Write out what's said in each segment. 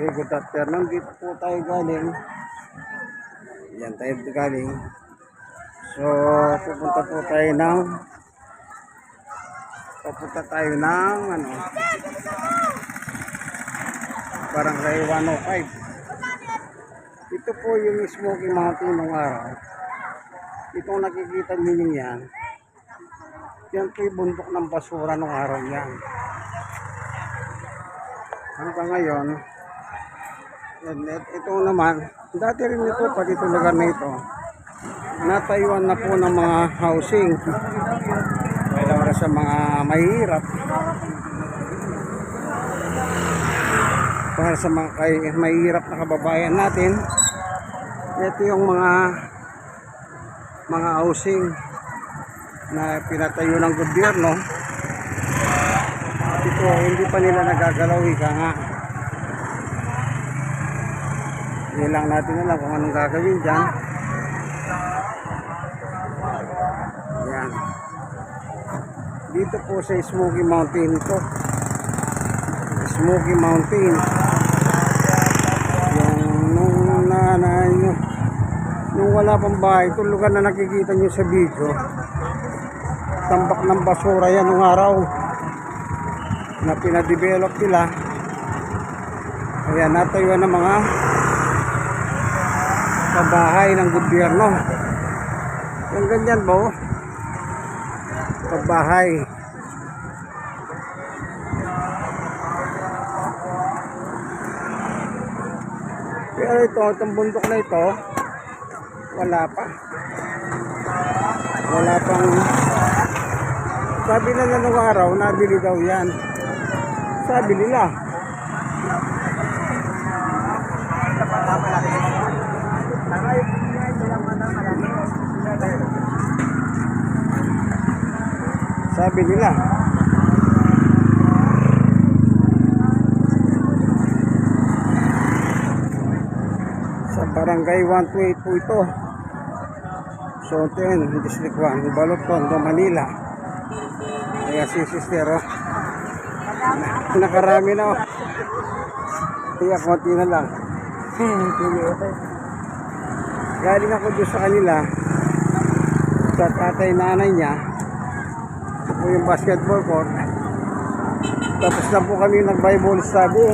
Okay, good afternoon. Dito po tayo galing. Yan tayo galing. So, pupunta tayo ng Barangay 105. Ito po yung Smoky Mountain ng araw. Itong nakikita ninyo yan. Yan po yung bundok ng basura ng araw yan. Hanggang ngayon, ito naman, dati rin ito, pati itong lugar na ito, natayuan na po ng mga housing. Para sa mga mahihirap, para sa mga mahihirap na kababayan natin, ito yung mga housing na pinatayo ng gobyerno. Ito, hindi pa nila nagagalaw, ika nga. Hindi lang natin alam kung anong gagawin dyan. Yan. Dito po sa Smoky Mountain ito. Smoky Mountain. Nung wala pang bahay, itong lugar na nakikita nyo sa video, tambak ng basura yan nung araw na pinadevelop nila. Ayan, natayuan ng mga pabahay ng gobyerno. Yung ganyan ba? Pabahay. Pero itong bundok na ito, wala pa. Wala pang, sabi na nung araw, nabili daw yan. Sabi nila. Sabi nila. Sa Barangay 128 po ito. So 10, District 1, Balot, Tondo, Manila. Kaya si sister, nakarami na. Kaya konti na lang. Galing ako doon sa kanila, sa tatay nanay niya. Ito po yung basketball court. Tapos na po kami nag-Bible study.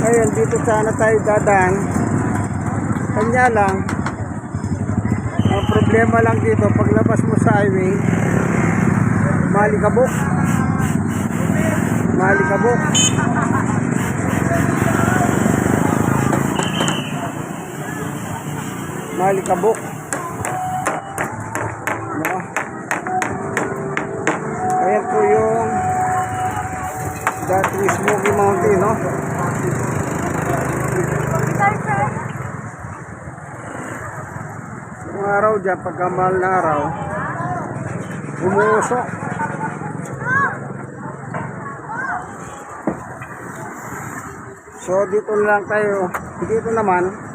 Ngayon dito sana tayo dadaan. Kanya lang, ang problema lang dito, paglabas mo sa highway, malikabok. Malikabok. Malikabok. No? Ayan po yung dating Smoky Mountain, no? Yung araw dyan, pagkamahal na araw, umuusok. So dito lang tayo, dito naman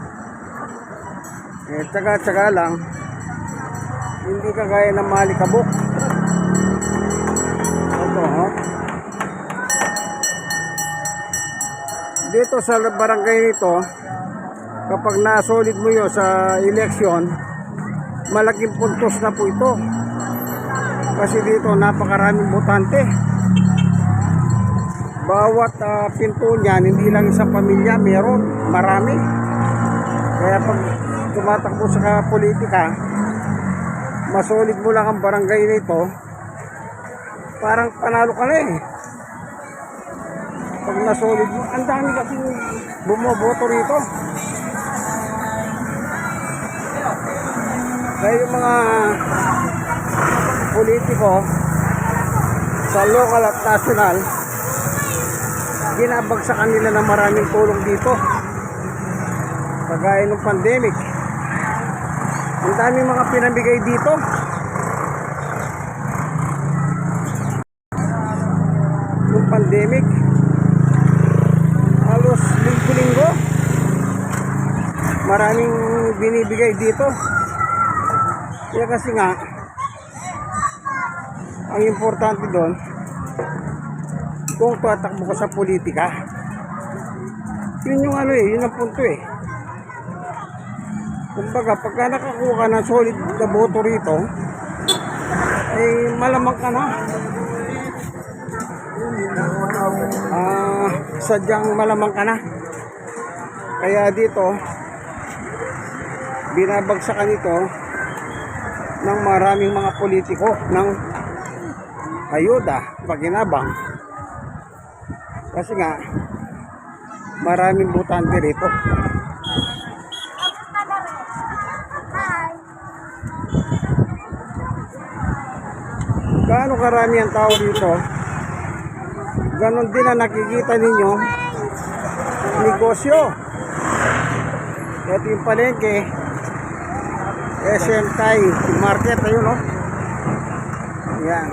tsaga-tsaga lang, hindi kagaya ng malikabok. Ito, dito sa barangay nito, kapag nasolid mo yun sa eleksyon, malaking puntos na po ito. Kasi dito napakaraming botante. Bawat pinto niyan, hindi lang isang pamilya, meron, marami. Kaya pag tumatakbo sa politika, masolid mo lang ang barangay nito, parang panalo ka na eh. Pag nasolid mo, ang dami kasi bumoboto rito. Kaya yung mga politiko sa local at national, ginabagsakan nila ng maraming tulong dito. Kagaya ng pandemic, ang dami mga pinamigay dito. Yung pandemic, halos linggo-linggo, maraming binibigay dito. Kaya kasi nga, ang importante doon, kung tatakbo ko sa politika, Yun yung ano yun ang punto Kumbaga, pagka nakakuha ka ng solid na boto rito, malamang ka na. Sadyang malamang ka na. Kaya dito, binabagsakan ito ng maraming mga politiko ng ayuda, paginabang. Kasi nga, maraming butante rito. Gaano karami ang tao dito, ganon din ang nakikita ninyo negosyo. Ito yung palengke, SM Thai Market, ayun yan.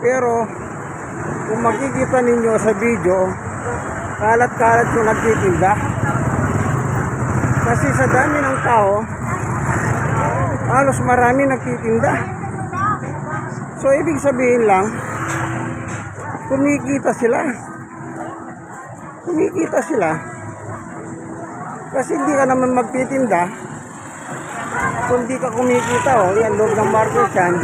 Pero kung makikita ninyo sa video, kalat-kalat yung nagtitinda. Kasi sa dami ng tao, halos marami nagtitinda. So ibig sabihin lang, kumikita sila. Kasi hindi ka naman magtitinda kung hindi ka kumikita. Yan, loob ng market yan.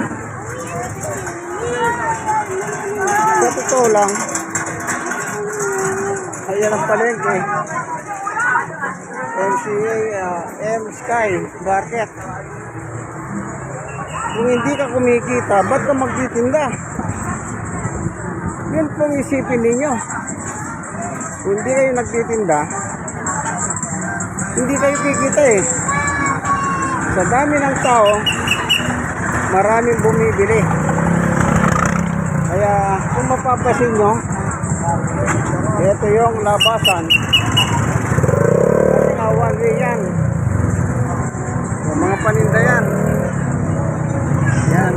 Sa totoo lang, ayan ang palengke, M Sky Market. Kung hindi ka kumikita, ba't ka magtitinda? Yun pong isipin ninyo. Kung hindi kayo nagtitinda, hindi kayo kikita Sa dami ng tao, maraming bumibili. Kaya kung mapapasin nyo, ito yung labasan. Kasi nga one way yan. Yung mga paninda yan. Yan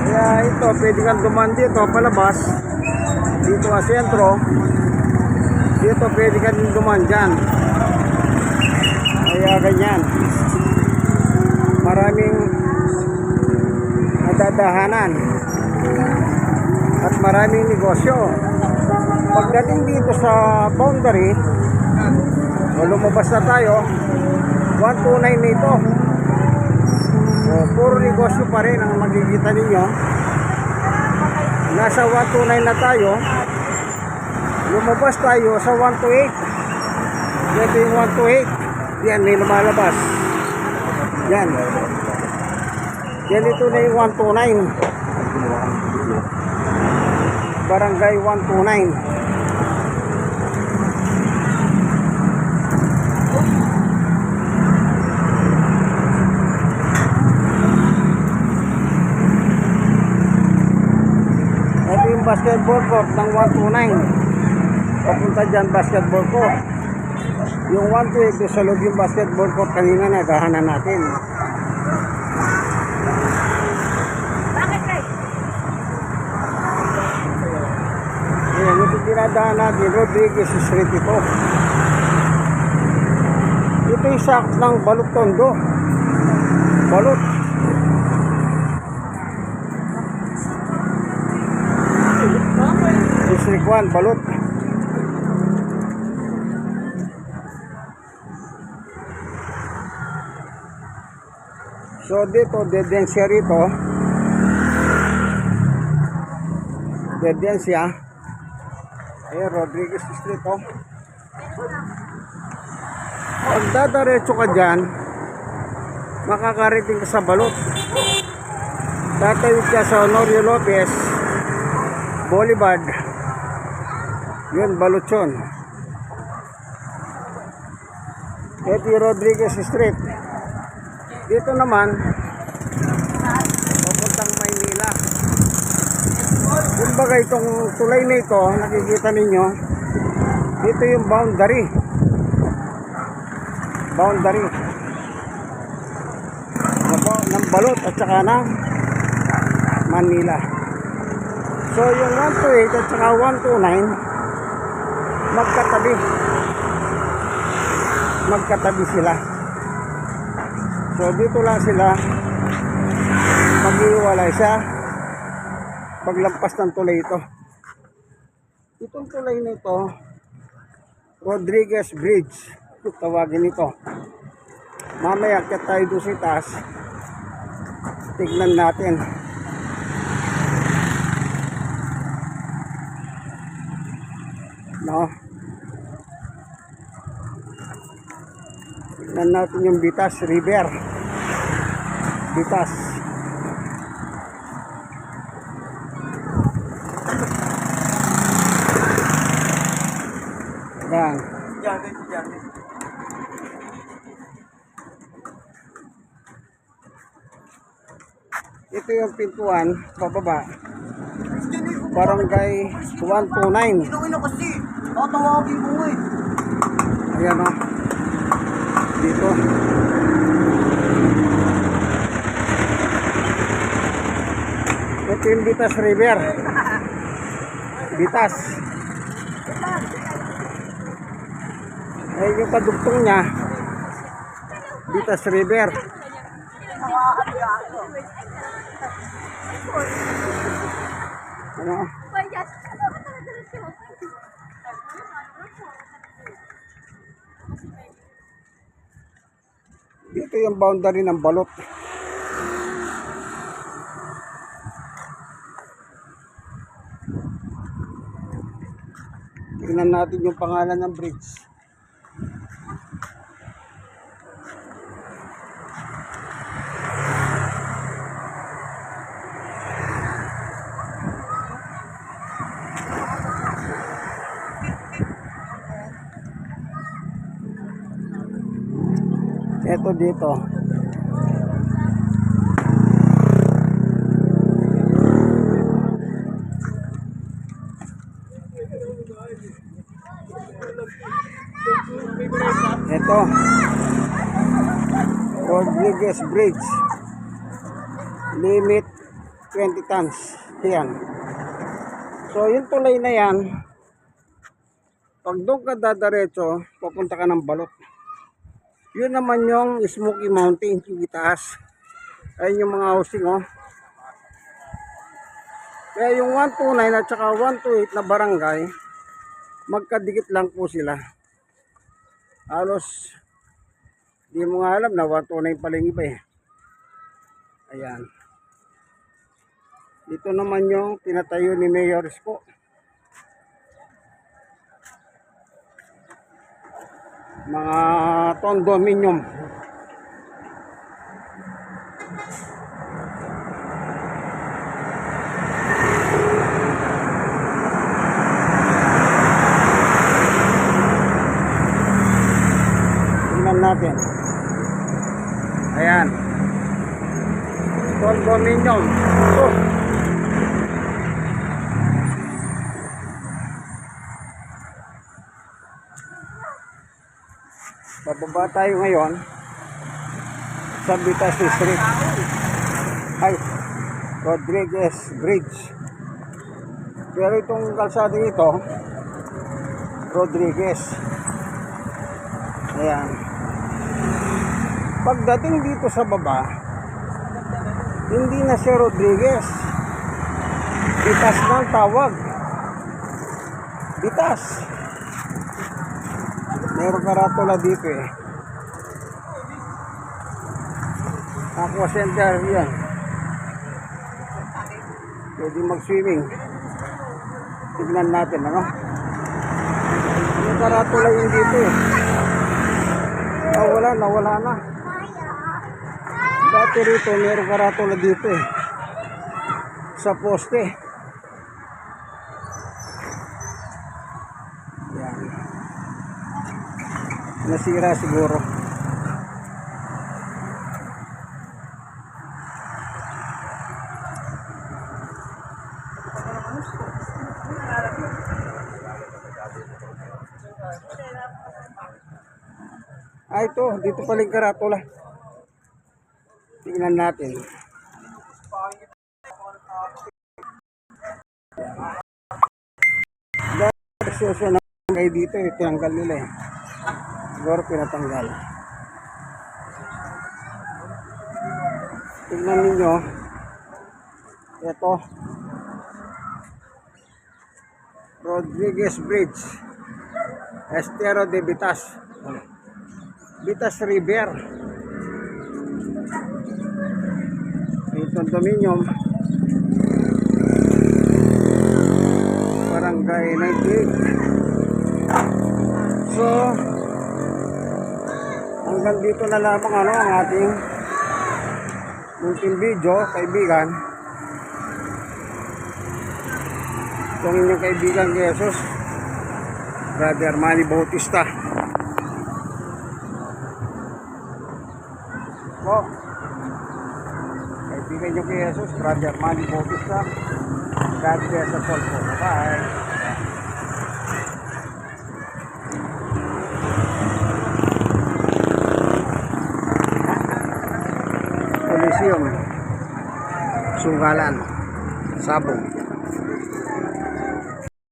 Kaya ito, pwede kang duman dito, palabas. Dito sa sentro. Dito pwede kang duman dyan. Kaya ganyan. Maraming nadadahanan at maraming negosyo. Pagdating dito sa boundary, lumabas na tayo, 129 nito. Puro negosyo pa rin ang makikita ninyo. Nasa 129 na tayo, lumabas tayo sa 128. Ito yung 128. Yan, may lumalabas. Yan. Yan, ito na yung 129. Barangay 129. Ito yung basketball court ng 129. Papunta dyan basketball court. Yung 128 sa loob yung basketball court kanina nagahanan natin. Bakit guys? Ayan, ito dinadaan natin, Rodriguez Street ito. Ito yung shop ng Balot Tondo. Balot. District 1, Balot. So dito, dedensya rito. Dedensya. Ayan, Rodriguez Street Pag dadaretso ka dyan, makakarating ka sa Balot. Tatawid ka sa Honorio Lopez Boulevard. Yun, Balot yun. Ito yung Rodriguez Street. Dito naman, papuntang Maynila. Kumbaga itong tulay na ito, nakikita ninyo, dito yung boundary. Boundary. Ng Balot at saka ng Manila. So yung 128 at saka 129, magkatabi. Magkatabi sila. So dito lang sila Nag-iwalay siya paglampas ng tulay ito. Itong tulay nito, Rodriguez Bridge, tawagin ito. Mamaya akyat tayo doon sa itaas, tignan natin. No? Tignan natin yung Bitas River. Bitas. Yan. Ito yung pintuan, pababa. Barangay 129. Ino kasi. Tatawagin mo eh. Ayan o. Dito. Ito yung Bitas River. Bitas. Ayan yung kadugtong niya. Bitas River. Ano? Dito yung boundary ng Balot. Tingnan natin yung pangalan ng bridge. Ito dito. Ito. Rodriguez Bridge. Limit 20 tons. Yan. So yung tulay na yan, pag doon ka dadaretso, papunta ka ng Balot. Yun naman yung Smoky Mountain, yung itaas. Ayun yung mga housing, oh. Kaya yung 129 at saka 128 na barangay, magkadikit lang po sila. Halos, di mo nga alam na 129 pala yung iba eh. Ayan. Dito naman yung pinatayo ni Mayor Isko. Mga condominium. Tingnan natin. Ayan. Condominium. Oh. Bababa tayo ngayon sa Bitas Street. Ay, Rodriguez Bridge. Pero itong kalsada ito, Rodriguez. Ayan. Pagdating dito sa baba, hindi na siya Rodriguez. Bitas na ang tawag. Bitas. Meron karatula dito eh. Aqua center yan. Pwede mag-swimming. Tignan natin ano. Yung karatula yun dito eh. Nawala na. Dati rito meron karatula dito eh. Sa poste. Yan. Nasira siguro. Ito, dito pala yung karatula. Tingnan natin. Dahil suso na ngay dito, tinanggal nila eh. Siguro pinatanggal. Tingnan ninyo Ito. Rodriguez Bridge. Estero de Vitas. Vitas River. Yung condominium. Barangay 98. So, hanggang dito na lamang ang ating munting video, kaibigan. Itong inyong kaibigan Jesus, Brother Manny Bautista. Po, kaibigan nyo kay Jesus, Brother Manny Bautista. God bless us all po. Bye. Coliseum, Sunggalan, Sabong.